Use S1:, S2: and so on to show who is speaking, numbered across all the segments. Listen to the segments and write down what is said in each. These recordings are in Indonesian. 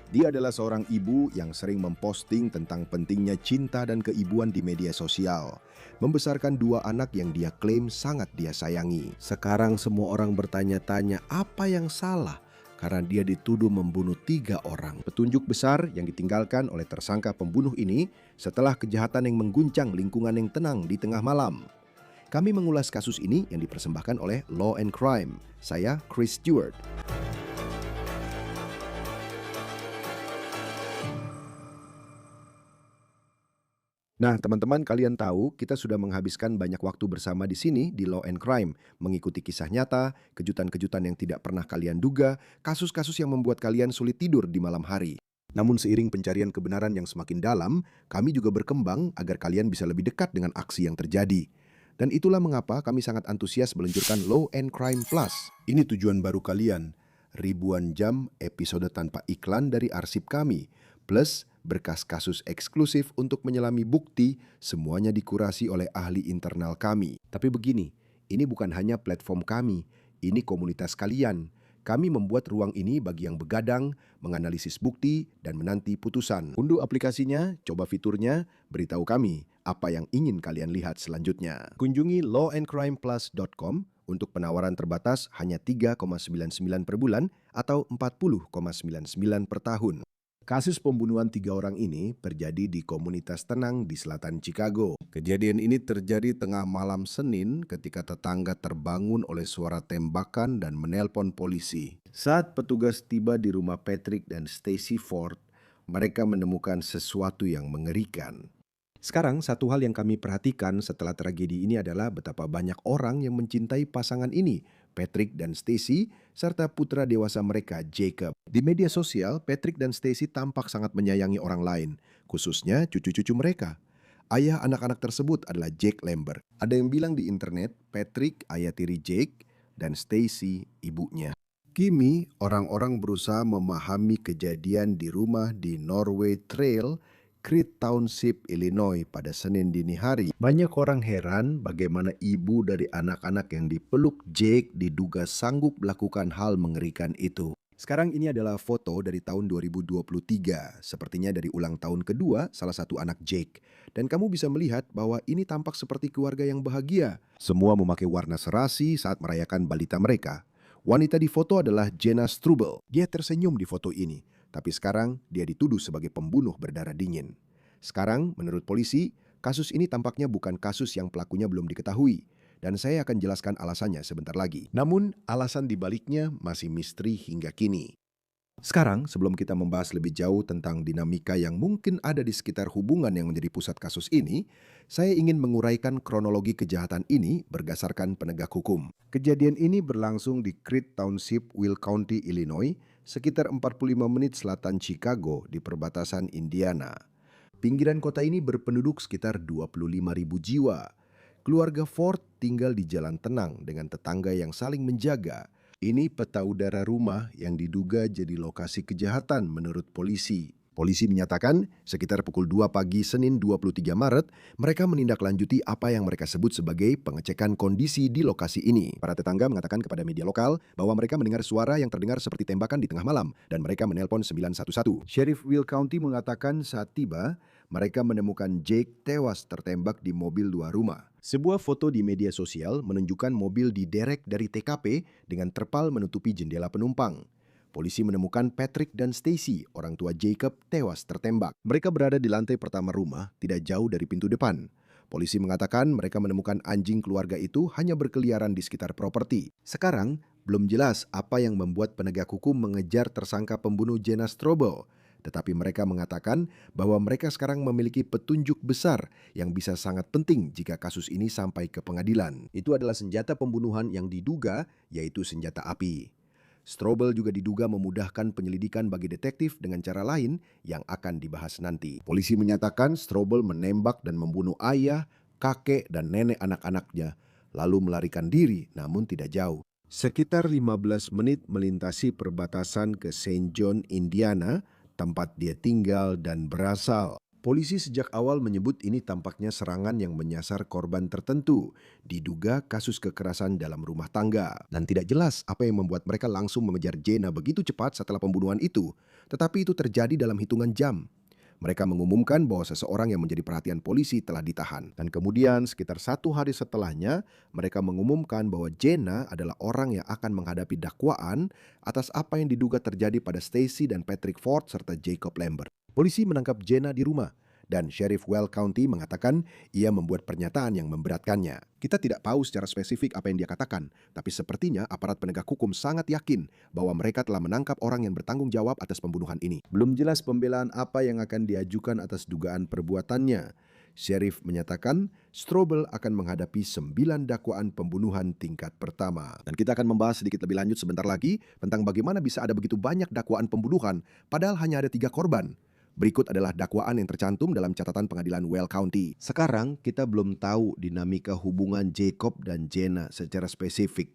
S1: Dia adalah seorang ibu yang sering memposting tentang pentingnya cinta dan keibuan di media sosial, membesarkan dua anak yang dia klaim sangat dia sayangi. Sekarang semua orang bertanya-tanya apa yang salah karena dia dituduh membunuh 3 orang. Petunjuk besar yang ditinggalkan oleh tersangka pembunuh ini setelah kejahatan yang mengguncang lingkungan yang tenang di tengah malam. Kami mengulas kasus ini yang dipersembahkan oleh Law and Crime. Saya Chris Stewart. Nah, teman-teman, kalian tahu kita sudah menghabiskan banyak waktu bersama di sini di Law and Crime, mengikuti kisah nyata, kejutan-kejutan yang tidak pernah kalian duga, kasus-kasus yang membuat kalian sulit tidur di malam hari. Namun seiring pencarian kebenaran yang semakin dalam, kami juga berkembang agar kalian bisa lebih dekat dengan aksi yang terjadi. Dan itulah mengapa kami sangat antusias meluncurkan Law and Crime Plus. Ini tujuan baru kalian, ribuan jam episode tanpa iklan dari arsip kami, plus berkas kasus eksklusif untuk menyelami bukti, semuanya dikurasi oleh ahli internal kami. Tapi begini, ini bukan hanya platform kami, ini komunitas kalian. Kami membuat ruang ini bagi yang begadang, menganalisis bukti, dan menanti putusan. Unduh aplikasinya, coba fiturnya, beritahu kami apa yang ingin kalian lihat selanjutnya. Kunjungi lawandcrimeplus.com untuk penawaran terbatas hanya 3,99 per bulan atau 40,99 per tahun. Kasus pembunuhan 3 orang ini terjadi di komunitas tenang di selatan Chicago. Kejadian ini terjadi tengah malam Senin ketika tetangga terbangun oleh suara tembakan dan menelpon polisi. Saat petugas tiba di rumah Patrick dan Stacy Ford, mereka menemukan sesuatu yang mengerikan. Sekarang, satu hal yang kami perhatikan setelah tragedi ini adalah betapa banyak orang yang mencintai pasangan ini, Patrick dan Stacy, serta putra dewasa mereka, Jacob. Di media sosial, Patrick dan Stacy tampak sangat menyayangi orang lain, khususnya cucu-cucu mereka. Ayah anak-anak tersebut adalah Jake Lambert. Ada yang bilang di internet, Patrick ayah tiri Jake dan Stacy ibunya. Kini, orang-orang berusaha memahami kejadian di rumah di Norway Trail, Creed Township, Illinois pada Senin dini hari. Banyak orang heran bagaimana ibu dari anak-anak yang dipeluk Jake diduga sanggup melakukan hal mengerikan itu. Sekarang ini adalah foto dari tahun 2023, sepertinya dari ulang tahun kedua salah satu anak Jake. Dan kamu bisa melihat bahwa ini tampak seperti keluarga yang bahagia. Semua memakai warna serasi saat merayakan balita mereka. Wanita di foto adalah Jenna Strubel. Dia tersenyum di foto ini. Tapi sekarang dia dituduh sebagai pembunuh berdarah dingin. Sekarang, menurut polisi, kasus ini tampaknya bukan kasus yang pelakunya belum diketahui. Dan saya akan jelaskan alasannya sebentar lagi. Namun, alasan dibaliknya masih misteri hingga kini. Sekarang, sebelum kita membahas lebih jauh tentang dinamika yang mungkin ada di sekitar hubungan yang menjadi pusat kasus ini, saya ingin menguraikan kronologi kejahatan ini berdasarkan penegak hukum. Kejadian ini berlangsung di Creed Township, Will County, Illinois, sekitar 45 menit selatan Chicago di perbatasan Indiana. Pinggiran kota ini berpenduduk sekitar 25.000 jiwa. Keluarga Ford tinggal di jalan tenang dengan tetangga yang saling menjaga. Ini peta udara rumah yang diduga jadi lokasi kejahatan menurut polisi. Polisi menyatakan sekitar pukul 2 pagi Senin 23 Maret, mereka menindaklanjuti apa yang mereka sebut sebagai pengecekan kondisi di lokasi ini. Para tetangga mengatakan kepada media lokal bahwa mereka mendengar suara yang terdengar seperti tembakan di tengah malam dan mereka menelpon 911. Sheriff Will County mengatakan saat tiba, mereka menemukan Jake tewas tertembak di mobil luar rumah. Sebuah foto di media sosial menunjukkan mobil diderek dari TKP dengan terpal menutupi jendela penumpang. Polisi menemukan Patrick dan Stacy, orang tua Jacob, tewas tertembak. Mereka berada di lantai pertama rumah, tidak jauh dari pintu depan. Polisi mengatakan mereka menemukan anjing keluarga itu hanya berkeliaran di sekitar properti. Sekarang, belum jelas apa yang membuat penegak hukum mengejar tersangka pembunuh Jenna Strobel. Tetapi mereka mengatakan bahwa mereka sekarang memiliki petunjuk besar yang bisa sangat penting jika kasus ini sampai ke pengadilan. Itu adalah senjata pembunuhan yang diduga, yaitu senjata api. Strobel juga diduga memudahkan penyelidikan bagi detektif dengan cara lain yang akan dibahas nanti. Polisi menyatakan Strobel menembak dan membunuh ayah, kakek, dan nenek anak-anaknya, lalu melarikan diri namun tidak jauh. Sekitar 15 menit melintasi perbatasan ke St. John, Indiana, tempat dia tinggal dan berasal. Polisi sejak awal menyebut ini tampaknya serangan yang menyasar korban tertentu, diduga kasus kekerasan dalam rumah tangga. Dan tidak jelas apa yang membuat mereka langsung mengejar Jenna begitu cepat setelah pembunuhan itu, tetapi itu terjadi dalam hitungan jam. Mereka mengumumkan bahwa seseorang yang menjadi perhatian polisi telah ditahan. Dan kemudian sekitar 1 hari setelahnya, mereka mengumumkan bahwa Jenna adalah orang yang akan menghadapi dakwaan atas apa yang diduga terjadi pada Stacy dan Patrick Ford serta Jacob Lambert. Polisi menangkap Jenna di rumah, dan Sheriff Well County mengatakan ia membuat pernyataan yang memberatkannya. Kita tidak tahu secara spesifik apa yang dia katakan, tapi sepertinya aparat penegak hukum sangat yakin bahwa mereka telah menangkap orang yang bertanggung jawab atas pembunuhan ini. Belum jelas pembelaan apa yang akan diajukan atas dugaan perbuatannya. Sheriff menyatakan Strobel akan menghadapi 9 dakwaan pembunuhan tingkat pertama. Dan kita akan membahas sedikit lebih lanjut sebentar lagi tentang bagaimana bisa ada begitu banyak dakwaan pembunuhan padahal hanya ada 3 korban. Berikut adalah dakwaan yang tercantum dalam catatan pengadilan Well County. Sekarang kita belum tahu dinamika hubungan Jacob dan Jenna secara spesifik.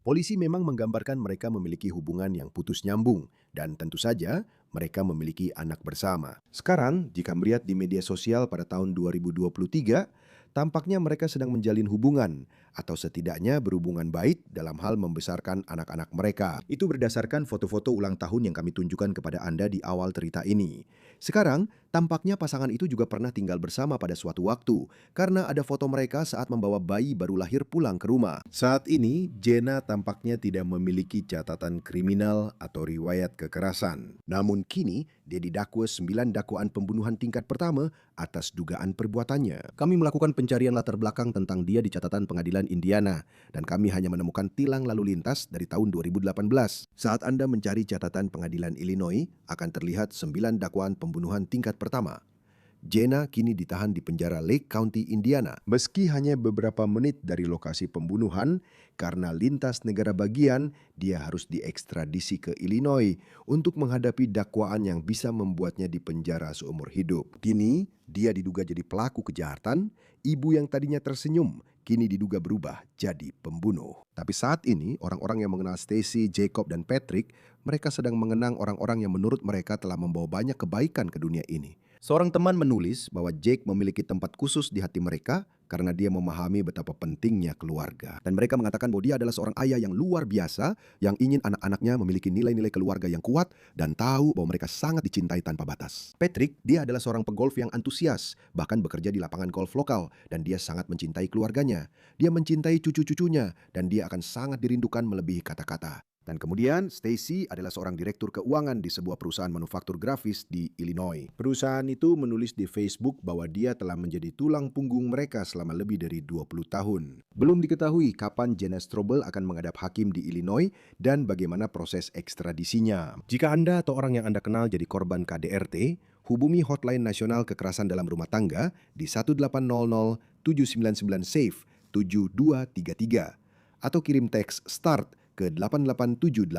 S1: Polisi memang menggambarkan mereka memiliki hubungan yang putus nyambung dan tentu saja mereka memiliki anak bersama. Sekarang, jika melihat di media sosial pada tahun 2023, tampaknya mereka sedang menjalin hubungan atau setidaknya berhubungan baik dalam hal membesarkan anak-anak mereka. Itu berdasarkan foto-foto ulang tahun yang kami tunjukkan kepada Anda di awal cerita ini. Sekarang, tampaknya pasangan itu juga pernah tinggal bersama pada suatu waktu karena ada foto mereka saat membawa bayi baru lahir pulang ke rumah. Saat ini, Jenna tampaknya tidak memiliki catatan kriminal atau riwayat kekerasan. Namun kini, dia didakwa 9 dakwaan pembunuhan tingkat pertama atas dugaan perbuatannya. Kami melakukan pencarian latar belakang tentang dia di catatan pengadilan Indiana, dan kami hanya menemukan tilang lalu lintas dari tahun 2018. Saat Anda mencari catatan pengadilan Illinois, akan terlihat 9 dakwaan pembunuhan tingkat pertama. Jenna kini ditahan di penjara Lake County, Indiana. Meski hanya beberapa menit dari lokasi pembunuhan, karena lintas negara bagian, dia harus diekstradisi ke Illinois untuk menghadapi dakwaan yang bisa membuatnya dipenjara seumur hidup. Kini, dia diduga jadi pelaku kejahatan, ibu yang tadinya tersenyum, kini diduga berubah jadi pembunuh. Tapi saat ini, orang-orang yang mengenal Stacy, Jacob, dan Patrick, mereka sedang mengenang orang-orang yang menurut mereka telah membawa banyak kebaikan ke dunia ini. Seorang teman menulis bahwa Jake memiliki tempat khusus di hati mereka karena dia memahami betapa pentingnya keluarga. Dan mereka mengatakan bahwa dia adalah seorang ayah yang luar biasa, yang ingin anak-anaknya memiliki nilai-nilai keluarga yang kuat dan tahu bahwa mereka sangat dicintai tanpa batas. Patrick, dia adalah seorang pegolf yang antusias, bahkan bekerja di lapangan golf lokal, dan dia sangat mencintai keluarganya. Dia mencintai cucu-cucunya, dan dia akan sangat dirindukan melebihi kata-kata. Dan kemudian, Stacy adalah seorang direktur keuangan di sebuah perusahaan manufaktur grafis di Illinois. Perusahaan itu menulis di Facebook bahwa dia telah menjadi tulang punggung mereka selama lebih dari 20 tahun. Belum diketahui kapan Jenna Strobel akan menghadap hakim di Illinois dan bagaimana proses ekstradisinya. Jika Anda atau orang yang Anda kenal jadi korban KDRT, hubungi hotline nasional kekerasan dalam rumah tangga di 1800 799 SAFE 7233 atau kirim teks START ke 88788.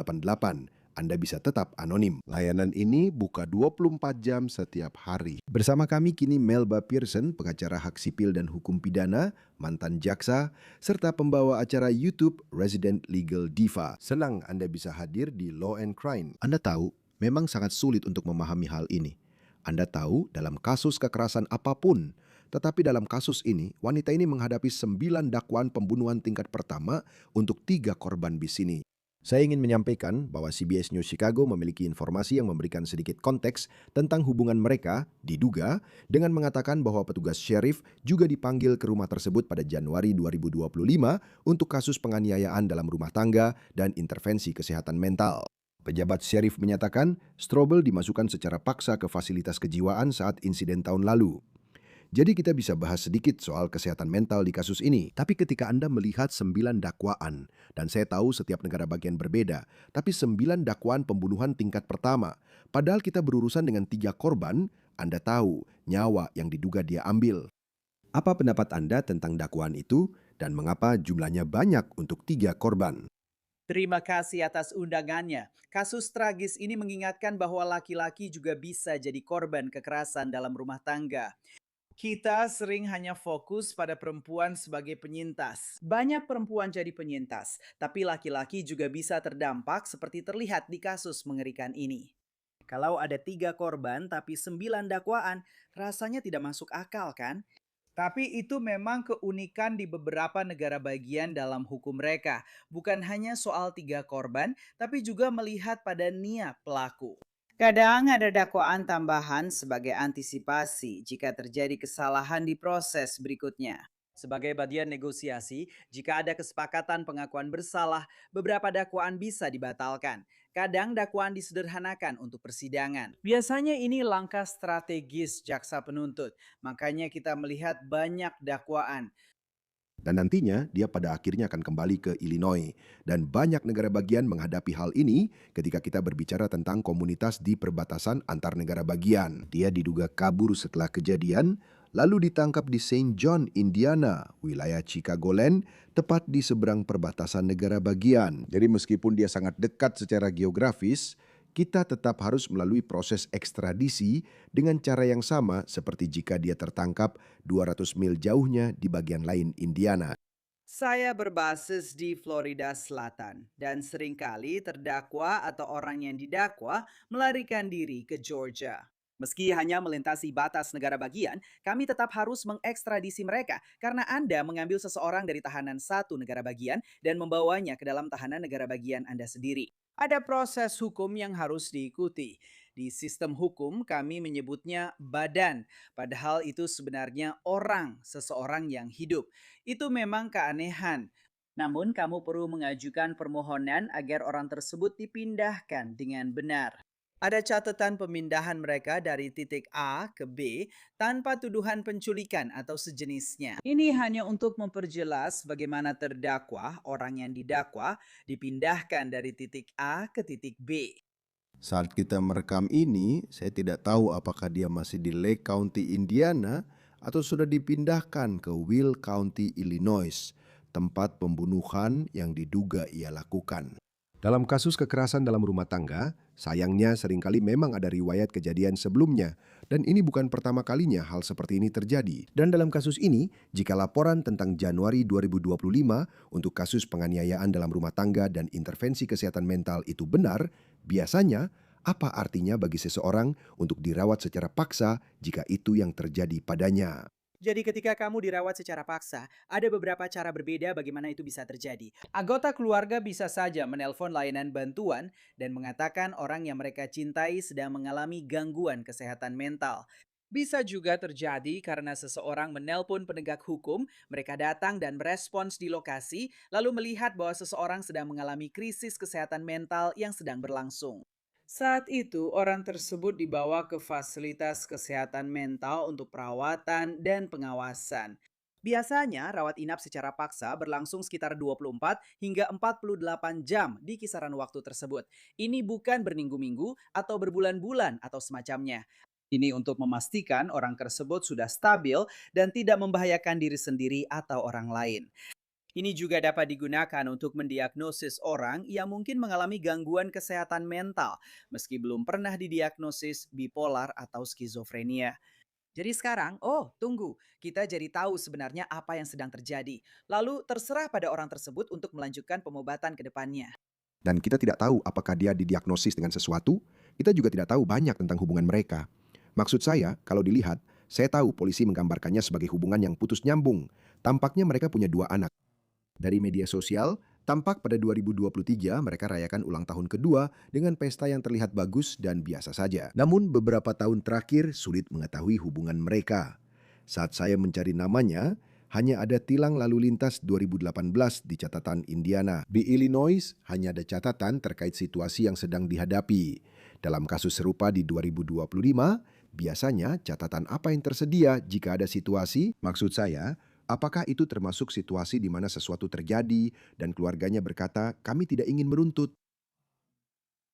S1: Anda bisa tetap anonim. Layanan ini buka 24 jam setiap hari. Bersama kami kini Melba Pearson, pengacara hak sipil dan hukum pidana, mantan jaksa, serta pembawa acara YouTube Resident Legal Diva. Senang Anda bisa hadir di Law and Crime. Anda tahu, memang sangat sulit untuk memahami hal ini. Anda tahu, dalam kasus kekerasan apapun, tetapi dalam kasus ini, wanita ini menghadapi 9 dakwaan pembunuhan tingkat pertama untuk 3 korban bis ini. Saya ingin menyampaikan bahwa CBS News Chicago memiliki informasi yang memberikan sedikit konteks tentang hubungan mereka, diduga, dengan mengatakan bahwa petugas sheriff juga dipanggil ke rumah tersebut pada Januari 2025 untuk kasus penganiayaan dalam rumah tangga dan intervensi kesehatan mental. Pejabat sheriff menyatakan Strobel dimasukkan secara paksa ke fasilitas kejiwaan saat insiden tahun lalu. Jadi kita bisa bahas sedikit soal kesehatan mental di kasus ini. Tapi ketika Anda melihat 9 dakwaan, dan saya tahu setiap negara bagian berbeda, tapi 9 dakwaan pembunuhan tingkat pertama, padahal kita berurusan dengan 3 korban, Anda tahu nyawa yang diduga dia ambil. Apa pendapat Anda tentang dakwaan itu, dan mengapa jumlahnya banyak untuk 3 korban?
S2: Terima kasih atas undangannya. Kasus tragis ini mengingatkan bahwa laki-laki juga bisa jadi korban kekerasan dalam rumah tangga. Kita sering hanya fokus pada perempuan sebagai penyintas. Banyak perempuan jadi penyintas, tapi laki-laki juga bisa terdampak seperti terlihat di kasus mengerikan ini. Kalau ada 3 korban tapi 9 dakwaan, rasanya tidak masuk akal kan? Tapi itu memang keunikan di beberapa negara bagian dalam hukum mereka. Bukan hanya soal 3 korban, tapi juga melihat pada niat pelaku. Kadang ada dakwaan tambahan sebagai antisipasi jika terjadi kesalahan di proses berikutnya. Sebagai bagian negosiasi, jika ada kesepakatan pengakuan bersalah, beberapa dakwaan bisa dibatalkan. Kadang dakwaan disederhanakan untuk persidangan. Biasanya ini langkah strategis jaksa penuntut. Makanya kita melihat banyak dakwaan.
S1: Dan nantinya dia pada akhirnya akan kembali ke Illinois. Dan banyak negara bagian menghadapi hal ini ketika kita berbicara tentang komunitas di perbatasan antar negara bagian. Dia diduga kabur setelah kejadian, lalu ditangkap di Saint John, Indiana, wilayah Chicagoland, tepat di seberang perbatasan negara bagian. Jadi meskipun dia sangat dekat secara geografis, kita tetap harus melalui proses ekstradisi dengan cara yang sama seperti jika dia tertangkap 200 mil jauhnya di bagian lain Indiana.
S2: Saya berbasis di Florida Selatan dan seringkali terdakwa atau orang yang didakwa melarikan diri ke Georgia. Meski hanya melintasi batas negara bagian, kami tetap harus mengekstradisi mereka karena Anda mengambil seseorang dari tahanan satu negara bagian dan membawanya ke dalam tahanan negara bagian Anda sendiri. Ada proses hukum yang harus diikuti. Di sistem hukum kami menyebutnya badan, padahal itu sebenarnya orang, seseorang yang hidup. Itu memang keanehan. Namun kamu perlu mengajukan permohonan agar orang tersebut dipindahkan dengan benar. Ada catatan pemindahan mereka dari titik A ke B tanpa tuduhan penculikan atau sejenisnya. Ini hanya untuk memperjelas bagaimana terdakwa, orang yang didakwa, dipindahkan dari titik A ke titik B.
S1: Saat kita merekam ini, saya tidak tahu apakah dia masih di Lake County, Indiana, atau sudah dipindahkan ke Will County, Illinois, tempat pembunuhan yang diduga ia lakukan. Dalam kasus kekerasan dalam rumah tangga, sayangnya seringkali memang ada riwayat kejadian sebelumnya, dan ini bukan pertama kalinya hal seperti ini terjadi. Dan dalam kasus ini, jika laporan tentang Januari 2025 untuk kasus penganiayaan dalam rumah tangga dan intervensi kesehatan mental itu benar, biasanya apa artinya bagi seseorang untuk dirawat secara paksa jika itu yang terjadi padanya?
S2: Jadi ketika kamu dirawat secara paksa, ada beberapa cara berbeda bagaimana itu bisa terjadi. Anggota keluarga bisa saja menelpon layanan bantuan dan mengatakan orang yang mereka cintai sedang mengalami gangguan kesehatan mental. Bisa juga terjadi karena seseorang menelpon penegak hukum, mereka datang dan merespons di lokasi, lalu melihat bahwa seseorang sedang mengalami krisis kesehatan mental yang sedang berlangsung. Saat itu, orang tersebut dibawa ke fasilitas kesehatan mental untuk perawatan dan pengawasan. Biasanya, rawat inap secara paksa berlangsung sekitar 24 hingga 48 jam di kisaran waktu tersebut. Ini bukan berminggu-minggu atau berbulan-bulan atau semacamnya. Ini untuk memastikan orang tersebut sudah stabil dan tidak membahayakan diri sendiri atau orang lain. Ini juga dapat digunakan untuk mendiagnosis orang yang mungkin mengalami gangguan kesehatan mental, meski belum pernah didiagnosis bipolar atau skizofrenia. Jadi sekarang, tunggu, kita jadi tahu sebenarnya apa yang sedang terjadi. Lalu terserah pada orang tersebut untuk melanjutkan pengobatan ke depannya.
S1: Dan kita tidak tahu apakah dia didiagnosis dengan sesuatu, kita juga tidak tahu banyak tentang hubungan mereka. Maksud saya, kalau dilihat, saya tahu polisi menggambarkannya sebagai hubungan yang putus nyambung. Tampaknya mereka punya 2 anak. Dari media sosial, tampak pada 2023 mereka rayakan ulang tahun kedua dengan pesta yang terlihat bagus dan biasa saja. Namun beberapa tahun terakhir sulit mengetahui hubungan mereka. Saat saya mencari namanya, hanya ada tilang lalu lintas 2018 di catatan Indiana. Di Illinois, hanya ada catatan terkait situasi yang sedang dihadapi. Dalam kasus serupa di 2025, biasanya catatan apa yang tersedia jika ada situasi, maksud saya, apakah itu termasuk situasi di mana sesuatu terjadi dan keluarganya berkata, kami tidak ingin meruntut.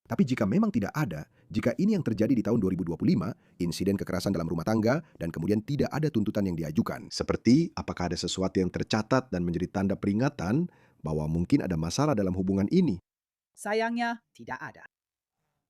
S1: Tapi jika memang tidak ada, jika ini yang terjadi di tahun 2025, insiden kekerasan dalam rumah tangga dan kemudian tidak ada tuntutan yang diajukan. Seperti apakah ada sesuatu yang tercatat dan menjadi tanda peringatan bahwa mungkin ada masalah dalam hubungan ini.
S2: Sayangnya, tidak ada.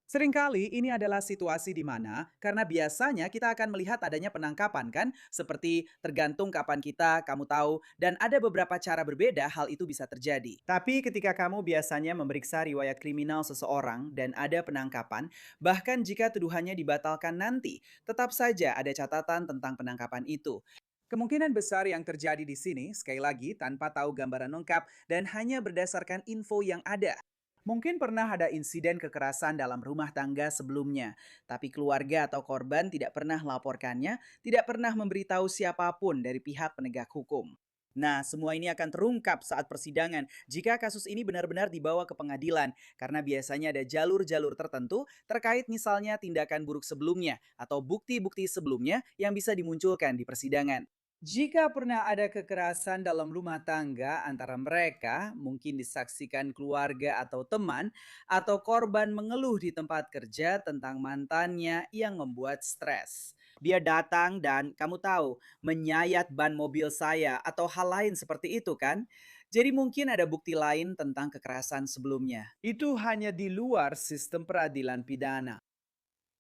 S2: Seringkali ini adalah situasi di mana, karena biasanya kita akan melihat adanya penangkapan kan, seperti tergantung kapan kamu tahu, dan ada beberapa cara berbeda hal itu bisa terjadi. Tapi ketika kamu biasanya memeriksa riwayat kriminal seseorang dan ada penangkapan, bahkan jika tuduhannya dibatalkan nanti, tetap saja ada catatan tentang penangkapan itu. Kemungkinan besar yang terjadi di sini, sekali lagi, tanpa tahu gambaran lengkap dan hanya berdasarkan info yang ada. Mungkin pernah ada insiden kekerasan dalam rumah tangga sebelumnya, tapi keluarga atau korban tidak pernah melaporkannya, tidak pernah memberitahu siapapun dari pihak penegak hukum. Nah, semua ini akan terungkap saat persidangan jika kasus ini benar-benar dibawa ke pengadilan, karena biasanya ada jalur-jalur tertentu terkait misalnya tindakan buruk sebelumnya atau bukti-bukti sebelumnya yang bisa dimunculkan di persidangan. Jika pernah ada kekerasan dalam rumah tangga antara mereka, mungkin disaksikan keluarga atau teman, atau korban mengeluh di tempat kerja tentang mantannya yang membuat stres. Dia datang dan kamu tahu, menyayat ban mobil saya atau hal lain seperti itu kan? Jadi mungkin ada bukti lain tentang kekerasan sebelumnya. Itu hanya di luar sistem peradilan pidana.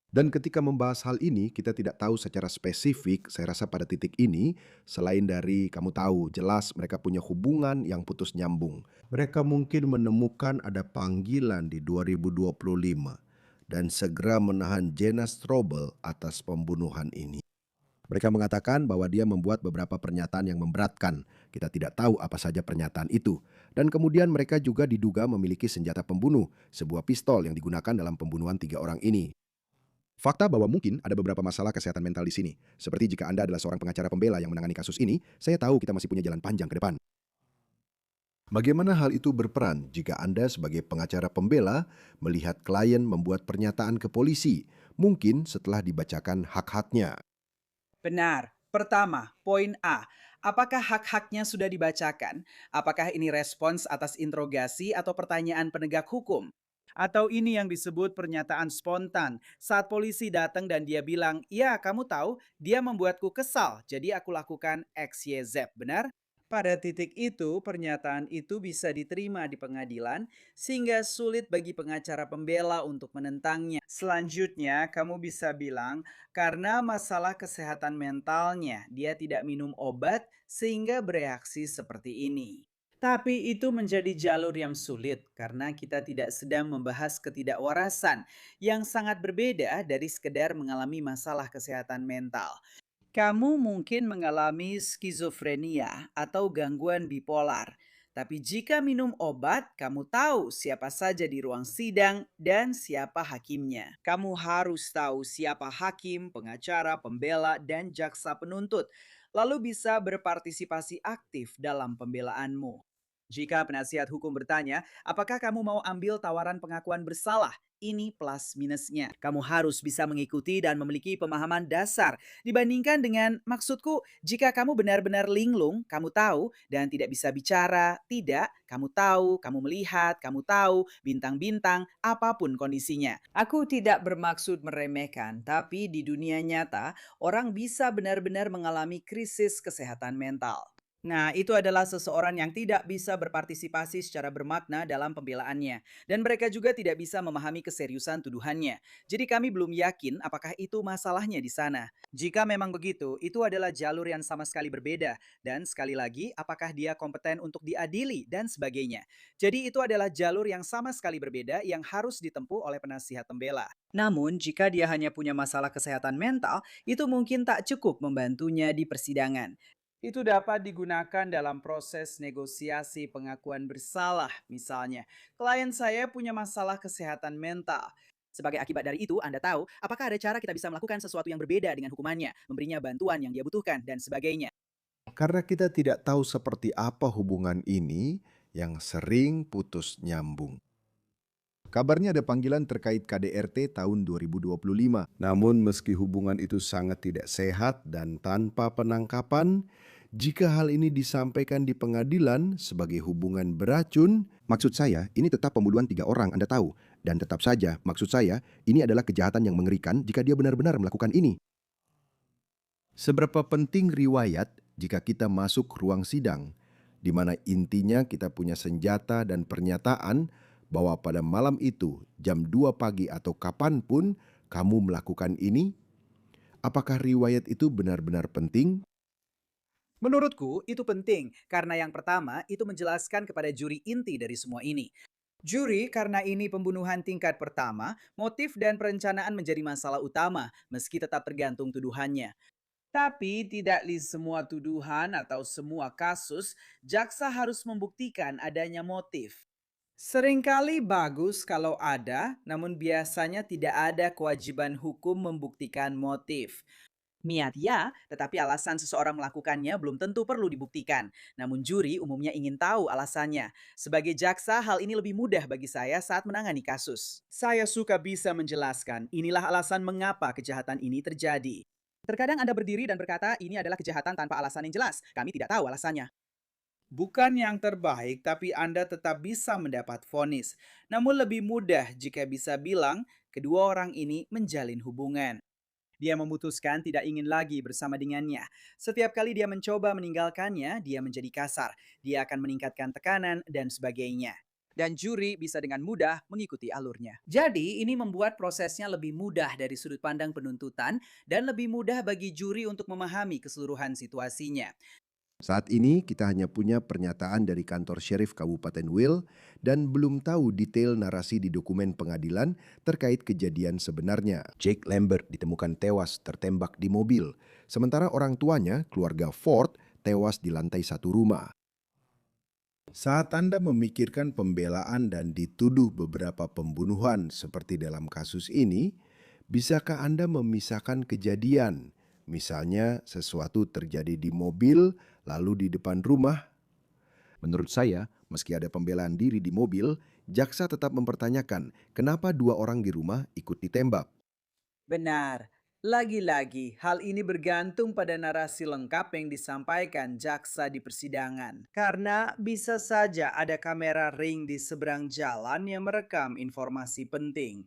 S1: Dan ketika membahas hal ini, kita tidak tahu secara spesifik, saya rasa pada titik ini, selain dari kamu tahu, jelas mereka punya hubungan yang putus nyambung. Mereka mungkin menemukan ada panggilan di 2025 dan segera menahan Jenna Strobel atas pembunuhan ini. Mereka mengatakan bahwa dia membuat beberapa pernyataan yang memberatkan. Kita tidak tahu apa saja pernyataan itu. Dan kemudian mereka juga diduga memiliki senjata pembunuh, sebuah pistol yang digunakan dalam pembunuhan 3 orang ini. Fakta bahwa mungkin ada beberapa masalah kesehatan mental di sini. Seperti jika Anda adalah seorang pengacara pembela yang menangani kasus ini, saya tahu kita masih punya jalan panjang ke depan. Bagaimana hal itu berperan jika Anda sebagai pengacara pembela melihat klien membuat pernyataan ke polisi, mungkin setelah dibacakan hak-haknya?
S2: Benar. Pertama, poin A. Apakah hak-haknya sudah dibacakan? Apakah ini respons atas interogasi atau pertanyaan penegak hukum? Atau ini yang disebut pernyataan spontan saat polisi datang dan dia bilang, "Ya, kamu tahu, dia membuatku kesal, jadi aku lakukan X, Y, Z." Benar? Pada titik itu, pernyataan itu bisa diterima di pengadilan sehingga sulit bagi pengacara pembela untuk menentangnya. Selanjutnya, kamu bisa bilang karena masalah kesehatan mentalnya, dia tidak minum obat sehingga bereaksi seperti ini. Tapi itu menjadi jalur yang sulit karena kita tidak sedang membahas ketidakWarasan yang sangat berbeda dari sekedar mengalami masalah kesehatan mental. Kamu mungkin mengalami skizofrenia atau gangguan bipolar. Tapi jika minum obat, kamu tahu siapa saja di ruang sidang dan siapa hakimnya. Kamu harus tahu siapa hakim, pengacara, pembela, dan jaksa penuntut. Lalu bisa berpartisipasi aktif dalam pembelaanmu. Jika penasihat hukum bertanya, apakah kamu mau ambil tawaran pengakuan bersalah? Ini plus minusnya. Kamu harus bisa mengikuti dan memiliki pemahaman dasar. Dibandingkan dengan, maksudku, jika kamu benar-benar linglung, kamu tahu, dan tidak bisa bicara, tidak, kamu melihat, kamu tahu, bintang-bintang, apapun kondisinya. Aku tidak bermaksud meremehkan, tapi di dunia nyata, orang bisa benar-benar mengalami krisis kesehatan mental. Nah, itu adalah seseorang yang tidak bisa berpartisipasi secara bermakna dalam pembelaannya. Dan mereka juga tidak bisa memahami keseriusan tuduhannya. Jadi kami belum yakin apakah itu masalahnya di sana. Jika memang begitu, itu adalah jalur yang sama sekali berbeda. Dan sekali lagi, apakah dia kompeten untuk diadili dan sebagainya. Jadi itu adalah jalur yang sama sekali berbeda yang harus ditempuh oleh penasihat pembela. Namun, jika dia hanya punya masalah kesehatan mental, itu mungkin tak cukup membantunya di persidangan. Itu dapat digunakan dalam proses negosiasi pengakuan bersalah, misalnya. Klien saya punya masalah kesehatan mental. Sebagai akibat dari itu, Anda tahu, apakah ada cara kita bisa melakukan sesuatu yang berbeda dengan hukumannya, memberinya bantuan yang dia butuhkan, dan sebagainya.
S1: Karena kita tidak tahu seperti apa hubungan ini yang sering putus nyambung. Kabarnya ada panggilan terkait KDRT tahun 2025. Namun meski hubungan itu sangat tidak sehat dan tanpa penangkapan, jika hal ini disampaikan di pengadilan sebagai hubungan beracun, maksud saya ini tetap pembunuhan 3 orang, Anda tahu. Dan tetap saja, maksud saya, ini adalah kejahatan yang mengerikan jika dia benar-benar melakukan ini. Seberapa penting riwayat jika kita masuk ruang sidang, di mana intinya kita punya senjata dan pernyataan, bahwa pada malam itu, jam 2 pagi atau kapanpun kamu melakukan ini? Apakah riwayat itu benar-benar penting?
S2: Menurutku, itu penting karena yang pertama itu menjelaskan kepada juri inti dari semua ini. Juri, karena ini pembunuhan tingkat pertama, motif dan perencanaan menjadi masalah utama, meski tetap tergantung tuduhannya. Tapi tidak di semua tuduhan atau semua kasus, jaksa harus membuktikan adanya motif. Seringkali bagus kalau ada, namun biasanya tidak ada kewajiban hukum membuktikan motif. Niat ya, tetapi alasan seseorang melakukannya belum tentu perlu dibuktikan. Namun juri umumnya ingin tahu alasannya. Sebagai jaksa, hal ini lebih mudah bagi saya saat menangani kasus. Saya suka bisa menjelaskan, inilah alasan mengapa kejahatan ini terjadi. Terkadang Anda berdiri dan berkata, ini adalah kejahatan tanpa alasan yang jelas. Kami tidak tahu alasannya. Bukan yang terbaik, tapi Anda tetap bisa mendapat vonis. Namun lebih mudah jika bisa bilang, kedua orang ini menjalin hubungan. Dia memutuskan tidak ingin lagi bersama dengannya. Setiap kali dia mencoba meninggalkannya, dia menjadi kasar. Dia akan meningkatkan tekanan dan sebagainya. Dan juri bisa dengan mudah mengikuti alurnya. Jadi, ini membuat prosesnya lebih mudah dari sudut pandang penuntutan dan lebih mudah bagi juri untuk memahami keseluruhan situasinya.
S1: Saat ini kita hanya punya pernyataan dari kantor Sheriff Kabupaten Will dan belum tahu detail narasi di dokumen pengadilan terkait kejadian sebenarnya. Jake Lambert ditemukan tewas tertembak di mobil, sementara orang tuanya, keluarga Ford, tewas di lantai satu rumah. Saat Anda memikirkan pembelaan dan dituduh beberapa pembunuhan seperti dalam kasus ini, bisakah Anda memisahkan kejadian? Misalnya sesuatu terjadi di mobil, lalu di depan rumah. Menurut saya, meski ada pembelaan diri di mobil, jaksa tetap mempertanyakan kenapa dua orang di rumah ikut ditembak.
S2: Benar. Lagi-lagi, hal ini bergantung pada narasi lengkap yang disampaikan jaksa di persidangan. Karena bisa saja ada kamera ring di seberang jalan yang merekam informasi penting.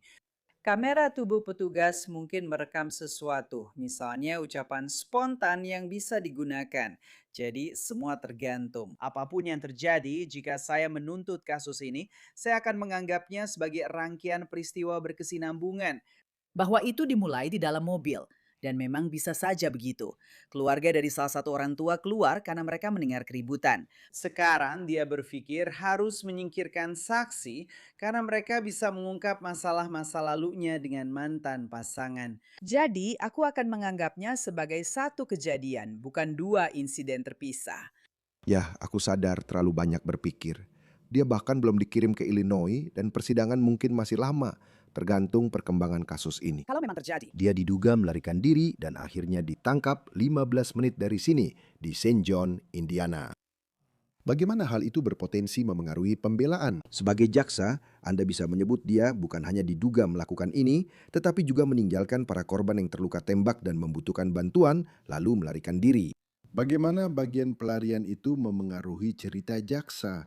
S2: Kamera tubuh petugas mungkin merekam sesuatu, misalnya ucapan spontan yang bisa digunakan. Jadi, semua tergantung. Apapun yang terjadi, jika saya menuntut kasus ini, saya akan menganggapnya sebagai rangkaian peristiwa berkesinambungan bahwa itu dimulai di dalam mobil. Dan memang bisa saja begitu. Keluarga dari salah satu orang tua keluar karena mereka mendengar keributan. Sekarang dia berpikir harus menyingkirkan saksi karena mereka bisa mengungkap masalah-masa lalunya dengan mantan pasangan. Jadi, aku akan menganggapnya sebagai satu kejadian, bukan dua insiden terpisah.
S1: Yah, aku sadar terlalu banyak berpikir. Dia bahkan belum dikirim ke Illinois dan persidangan mungkin masih lama, tergantung perkembangan kasus ini.
S2: Kalau memang terjadi.
S1: Dia diduga melarikan diri dan akhirnya ditangkap 15 menit dari sini di St. John, Indiana. Bagaimana hal itu berpotensi memengaruhi pembelaan? Sebagai jaksa, Anda bisa menyebut dia bukan hanya diduga melakukan ini, tetapi juga meninggalkan para korban yang terluka tembak dan membutuhkan bantuan, lalu melarikan diri. Bagaimana bagian pelarian itu memengaruhi cerita jaksa?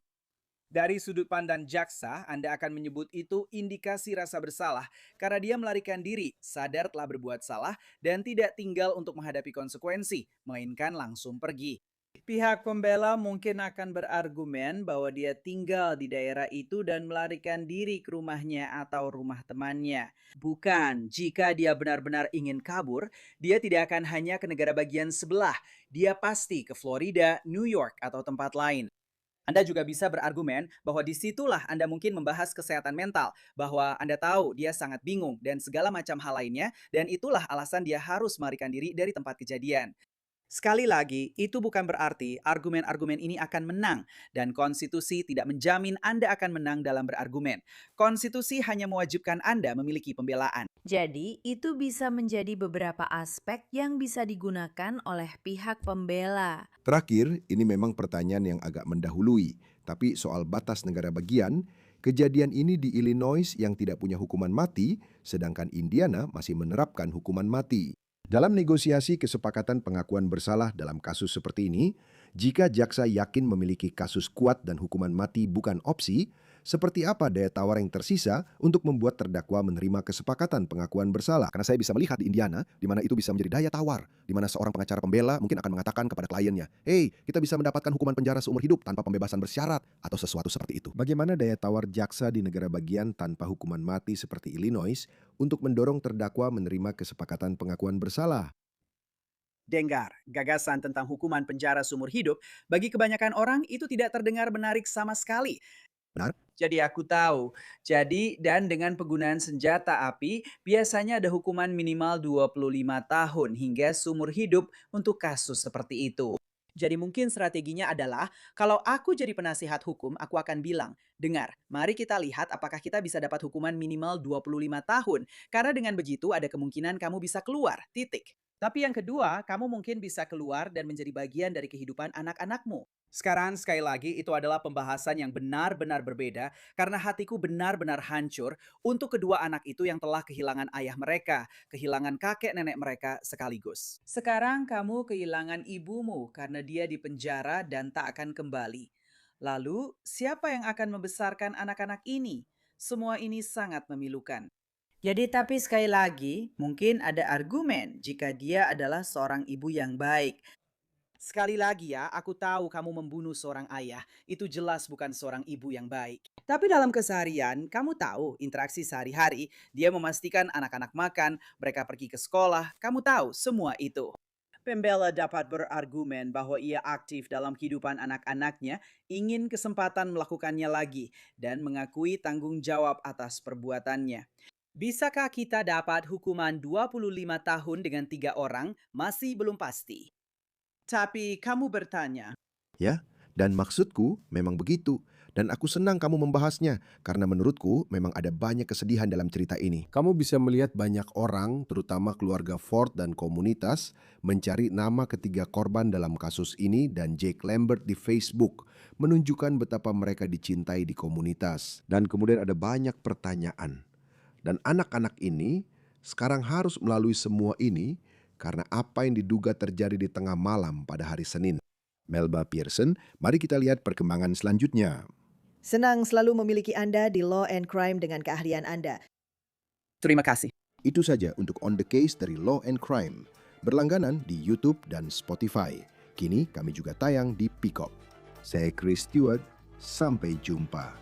S2: Dari sudut pandang jaksa, Anda akan menyebut itu indikasi rasa bersalah karena dia melarikan diri, sadar telah berbuat salah, dan tidak tinggal untuk menghadapi konsekuensi, melainkan langsung pergi. Pihak pembela mungkin akan berargumen bahwa dia tinggal di daerah itu dan melarikan diri ke rumahnya atau rumah temannya. Bukan, jika dia benar-benar ingin kabur, dia tidak akan hanya ke negara bagian sebelah. Dia pasti ke Florida, New York, atau tempat lain. Anda juga bisa berargumen bahwa disitulah Anda mungkin membahas kesehatan mental, bahwa Anda tahu dia sangat bingung dan segala macam hal lainnya, dan itulah alasan dia harus melarikan diri dari tempat kejadian. Sekali lagi, itu bukan berarti argumen-argumen ini akan menang, dan konstitusi tidak menjamin Anda akan menang dalam berargumen. Konstitusi hanya mewajibkan Anda memiliki pembelaan.
S3: Jadi, itu bisa menjadi beberapa aspek yang bisa digunakan oleh pihak pembela.
S1: Terakhir, ini memang pertanyaan yang agak mendahului, tapi soal batas negara bagian, kejadian ini di Illinois yang tidak punya hukuman mati, sedangkan Indiana masih menerapkan hukuman mati. Dalam negosiasi kesepakatan pengakuan bersalah dalam kasus seperti ini, Jika jaksa yakin memiliki kasus kuat dan hukuman mati bukan opsi, seperti apa daya tawar yang tersisa untuk membuat terdakwa menerima kesepakatan pengakuan bersalah? Karena saya bisa melihat di Indiana, di mana itu bisa menjadi daya tawar, di mana seorang pengacara pembela mungkin akan mengatakan kepada kliennya, "Hey, kita bisa mendapatkan hukuman penjara seumur hidup tanpa pembebasan bersyarat," atau sesuatu seperti itu. Bagaimana daya tawar jaksa di negara bagian tanpa hukuman mati seperti Illinois untuk mendorong terdakwa menerima kesepakatan pengakuan bersalah?
S2: Dengar, gagasan tentang hukuman penjara seumur hidup bagi kebanyakan orang itu tidak terdengar menarik sama sekali.
S1: Benar?
S2: Jadi aku tahu. Dan dengan penggunaan senjata api, biasanya ada hukuman minimal 25 tahun hingga seumur hidup untuk kasus seperti itu. Jadi mungkin strateginya adalah, kalau aku jadi penasihat hukum, aku akan bilang, dengar, mari kita lihat apakah kita bisa dapat hukuman minimal 25 tahun. Karena dengan begitu ada kemungkinan kamu bisa keluar, titik. Tapi yang kedua, kamu mungkin bisa keluar dan menjadi bagian dari kehidupan anak-anakmu. Sekarang sekali lagi itu adalah pembahasan yang benar-benar berbeda karena hatiku benar-benar hancur untuk kedua anak itu yang telah kehilangan ayah mereka, kehilangan kakek nenek mereka sekaligus. Sekarang kamu kehilangan ibumu karena dia di penjara dan tak akan kembali. Lalu, siapa yang akan membesarkan anak-anak ini? Semua ini sangat memilukan. Jadi tapi sekali lagi, mungkin ada argumen jika dia adalah seorang ibu yang baik. Sekali lagi ya, aku tahu kamu membunuh seorang ayah. Itu jelas bukan seorang ibu yang baik. Tapi dalam keseharian, kamu tahu interaksi sehari-hari, dia memastikan anak-anak makan, mereka pergi ke sekolah, kamu tahu semua itu. Pembela dapat berargumen bahwa ia aktif dalam kehidupan anak-anaknya, ingin kesempatan melakukannya lagi, dan mengakui tanggung jawab atas perbuatannya. Bisakah kita dapat hukuman 25 tahun dengan 3 orang? Masih belum pasti. Tapi kamu bertanya,
S1: Ya, dan maksudku memang begitu. Dan aku senang kamu membahasnya, karena menurutku memang ada banyak kesedihan dalam cerita ini. Kamu bisa melihat banyak orang, terutama keluarga Ford dan komunitas, mencari nama ketiga korban dalam kasus ini dan Jake Lambert di Facebook, menunjukkan betapa mereka dicintai di komunitas. Dan kemudian ada banyak pertanyaan. Dan anak-anak ini sekarang harus melalui semua ini karena apa yang diduga terjadi di tengah malam pada hari Senin. Melba Pearson, mari kita lihat perkembangan selanjutnya.
S4: Senang selalu memiliki Anda di Law and Crime dengan keahlian Anda.
S2: terima kasih.
S1: Itu saja untuk On The Case dari Law and Crime. Berlangganan di YouTube dan Spotify. Kini kami juga tayang di Peacock. Saya Chris Stewart, sampai jumpa.